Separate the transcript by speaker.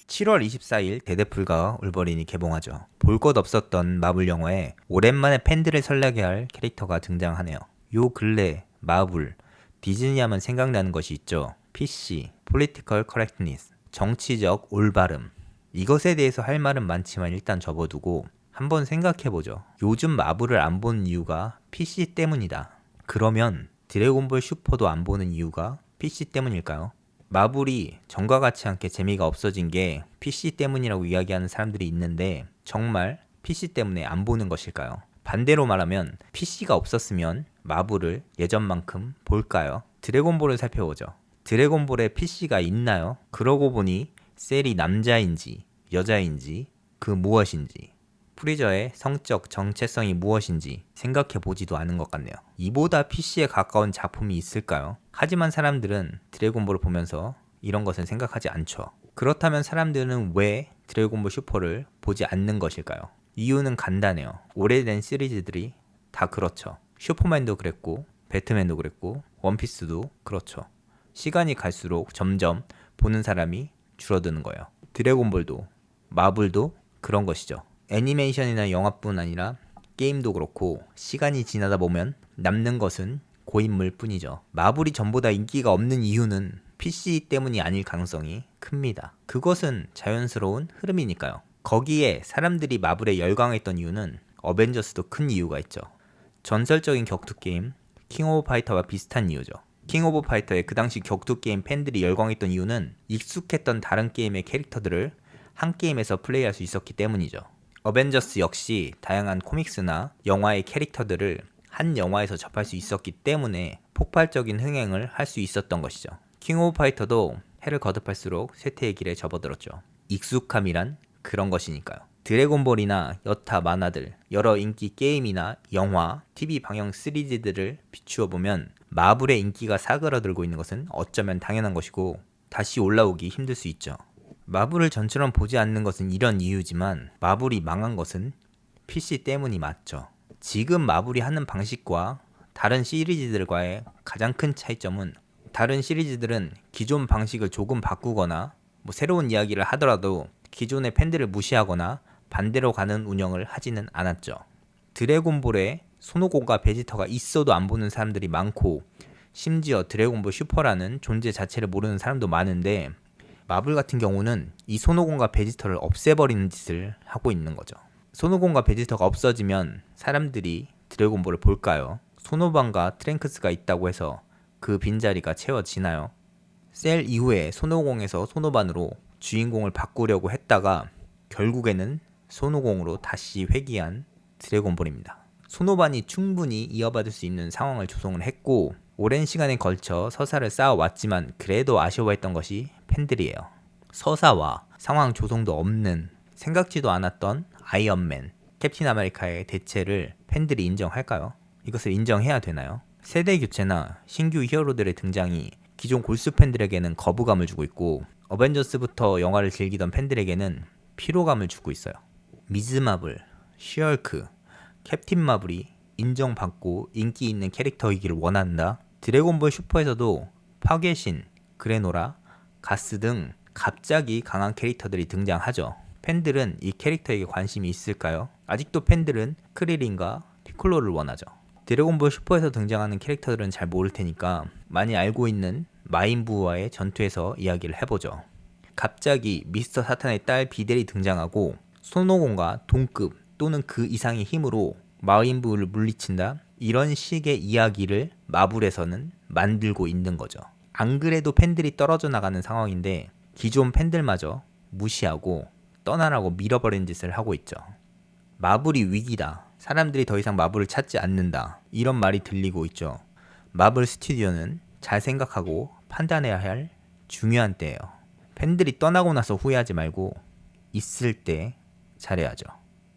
Speaker 1: 7월 24일 데드풀과 울버린이 개봉하죠. 볼 것 없었던 마블 영화에 오랜만에 팬들을 설레게 할 캐릭터가 등장하네요. 요 근래 마블, 디즈니 하면 생각나는 것이 있죠. PC, Political Correctness, 정치적 올바름. 이것에 대해서 할 말은 많지만 일단 접어두고 한번 생각해보죠. 요즘 마블을 안 보는 이유가 PC 때문이다. 그러면 드래곤볼 슈퍼도 안 보는 이유가 PC 때문일까요? 마블이 전과 같지 않게 재미가 없어진 게 PC 때문이라고 이야기하는 사람들이 있는데 정말 PC 때문에 안 보는 것일까요? 반대로 말하면 PC가 없었으면 마블을 예전만큼 볼까요? 드래곤볼을 살펴보죠. 드래곤볼에 PC가 있나요? 그러고 보니 셀이 남자인지 여자인지 그 무엇인지 프리저의 성적 정체성이 무엇인지 생각해보지도 않은 것 같네요. 이보다 PC에 가까운 작품이 있을까요? 하지만 사람들은 드래곤볼을 보면서 이런 것은 생각하지 않죠. 그렇다면 사람들은 왜 드래곤볼 슈퍼를 보지 않는 것일까요? 이유는 간단해요. 오래된 시리즈들이 다 그렇죠. 슈퍼맨도 그랬고 배트맨도 그랬고 원피스도 그렇죠. 시간이 갈수록 점점 보는 사람이 줄어드는 거예요. 드래곤볼도 마블도 그런 것이죠. 애니메이션이나 영화뿐 아니라 게임도 그렇고 시간이 지나다 보면 남는 것은 고인물 뿐이죠. 마블이 전보다 인기가 없는 이유는 PC 때문이 아닐 가능성이 큽니다. 그것은 자연스러운 흐름이니까요. 거기에 사람들이 마블에 열광했던 이유는 어벤져스도 큰 이유가 있죠. 전설적인 격투 게임 킹 오브 파이터와 비슷한 이유죠. 킹 오브 파이터의 그 당시 격투 게임 팬들이 열광했던 이유는 익숙했던 다른 게임의 캐릭터들을 한 게임에서 플레이할 수 있었기 때문이죠. 어벤져스 역시 다양한 코믹스나 영화의 캐릭터들을 한 영화에서 접할 수 있었기 때문에 폭발적인 흥행을 할 수 있었던 것이죠. 킹 오브 파이터도 해를 거듭할수록 쇠퇴의 길에 접어들었죠. 익숙함이란 그런 것이니까요. 드래곤볼이나 여타 만화들, 여러 인기 게임이나 영화, TV 방영 시리즈들을 비추어 보면 마블의 인기가 사그라들고 있는 것은 어쩌면 당연한 것이고 다시 올라오기 힘들 수 있죠. 마블을 전처럼 보지 않는 것은 이런 이유지만 마블이 망한 것은 PC 때문이 맞죠. 지금 마블이 하는 방식과 다른 시리즈들과의 가장 큰 차이점은 다른 시리즈들은 기존 방식을 조금 바꾸거나 새로운 이야기를 하더라도 기존의 팬들을 무시하거나 반대로 가는 운영을 하지는 않았죠. 드래곤볼에 손오공과 베지터가 있어도 안 보는 사람들이 많고 심지어 드래곤볼 슈퍼라는 존재 자체를 모르는 사람도 많은데 마블 같은 경우는 이 손오공과 베지터를 없애버리는 짓을 하고 있는 거죠. 손오공과 베지터가 없어지면 사람들이 드래곤볼을 볼까요? 손오반과 트랭크스가 있다고 해서 그 빈자리가 채워지나요? 셀 이후에 손오공에서 손오반으로 주인공을 바꾸려고 했다가 결국에는 손오공으로 다시 회귀한 드래곤볼입니다. 손오반이 충분히 이어받을 수 있는 상황을 조성을 했고 오랜 시간에 걸쳐 서사를 쌓아왔지만 그래도 아쉬워했던 것이 팬들이에요. 서사와 상황 조성도 없는 생각지도 않았던 아이언맨, 캡틴 아메리카의 대체를 팬들이 인정할까요? 이것을 인정해야 되나요? 세대 교체나 신규 히어로들의 등장이 기존 골수 팬들에게는 거부감을 주고 있고 어벤져스부터 영화를 즐기던 팬들에게는 피로감을 주고 있어요. 미즈 마블, 슈얼크, 캡틴 마블이 인정받고 인기 있는 캐릭터이기를 원한다. 드래곤볼 슈퍼에서도 파괴신, 그레노라, 가스 등 갑자기 강한 캐릭터들이 등장하죠. 팬들은 이 캐릭터에게 관심이 있을까요? 아직도 팬들은 크리린과 피콜로를 원하죠. 드래곤볼 슈퍼에서 등장하는 캐릭터들은 잘 모를 테니까 많이 알고 있는 마인부와의 전투에서 이야기를 해보죠. 갑자기 미스터 사탄의 딸 비델이 등장하고 손오공과 동급 또는 그 이상의 힘으로 마인부를 물리친다? 이런 식의 이야기를 마블에서는 만들고 있는 거죠. 안 그래도 팬들이 떨어져 나가는 상황인데 기존 팬들마저 무시하고 떠나라고 밀어버리는 짓을 하고 있죠. 마블이 위기다. 사람들이 더 이상 마블을 찾지 않는다. 이런 말이 들리고 있죠. 마블 스튜디오는 잘 생각하고 판단해야 할 중요한 때예요. 팬들이 떠나고 나서 후회하지 말고 있을 때 잘해야죠.